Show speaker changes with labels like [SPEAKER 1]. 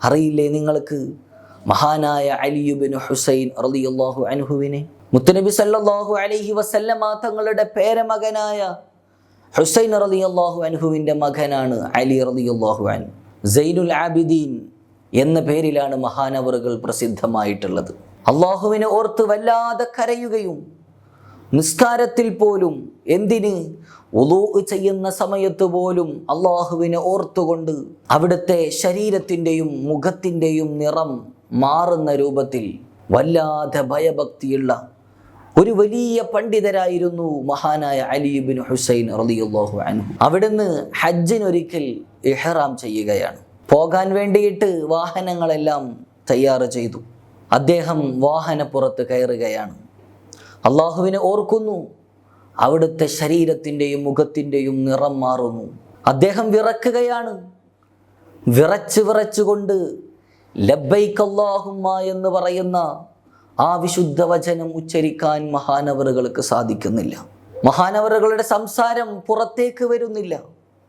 [SPEAKER 1] അറിയില്ലേ നിങ്ങൾക്ക് മഹാനായ അലി ഇബ്നു ഹുസൈൻ റളിയല്ലാഹു അൻഹുവിനെ? മുത്തുനബി സല്ലല്ലാഹു അലൈഹി വസല്ലമ തങ്ങളുടെ പേരമകനായ ഹുസൈൻ റളിയല്ലാഹു അൻഹുവിൻ്റെ മകനാണ് അലി റളിയല്ലാഹു അൻഹു. സൈനുൽ ആബിദീൻ എന്ന പേരിലാണ് മഹാനവറുകൾ പ്രസിദ്ധമായിട്ടുള്ളത്. അള്ളാഹുവിനെ ഓർത്ത് വല്ലാതെ കരയുകയും നിസ്കാരത്തിൽ പോലും, എന്തിന്, വുളൂ ചെയ്യുന്ന സമയത്ത് പോലും അള്ളാഹുവിനെ ഓർത്തുകൊണ്ട് അവിടുത്തെ ശരീരത്തിൻ്റെയും മുഖത്തിൻ്റെയും നിറം മാറുന്ന രൂപത്തിൽ വല്ലാതെ ഭയഭക്തിയുള്ള ഒരു വലിയ പണ്ഡിതരായിരുന്നു മഹാനായ അലി ഇബ്നു ഹുസൈൻ റളിയല്ലാഹു അൻഹു. അവിടുന്ന് ഹജ്ജിനൊരിക്കൽ ഇഹ്റാം ചെയ്യുകയാണ്. പോകാൻ വേണ്ടിയിട്ട് വാഹനങ്ങളെല്ലാം തയ്യാറ് ചെയ്തു. അദ്ദേഹം വാഹനപ്പുറത്ത് കയറുകയാണ്. അള്ളാഹുവിനെ ഓർക്കുന്നു. അവിടുത്തെ ശരീരത്തിൻ്റെയും മുഖത്തിൻ്റെയും നിറം മാറുന്നു. അദ്ദേഹം വിറക്കുകയാണ്. വിറച്ചുകൊണ്ട് ലബ്ബൈക അല്ലാഹുമ്മ എന്ന് പറയുന്ന ആ വിശുദ്ധ വചനം ഉച്ചരിക്കാൻ മഹാനവറുകൾക്ക് സാധിക്കുന്നില്ല. മഹാനവറുകളുടെ സംസാരം പുറത്തേക്ക് വരുന്നില്ല.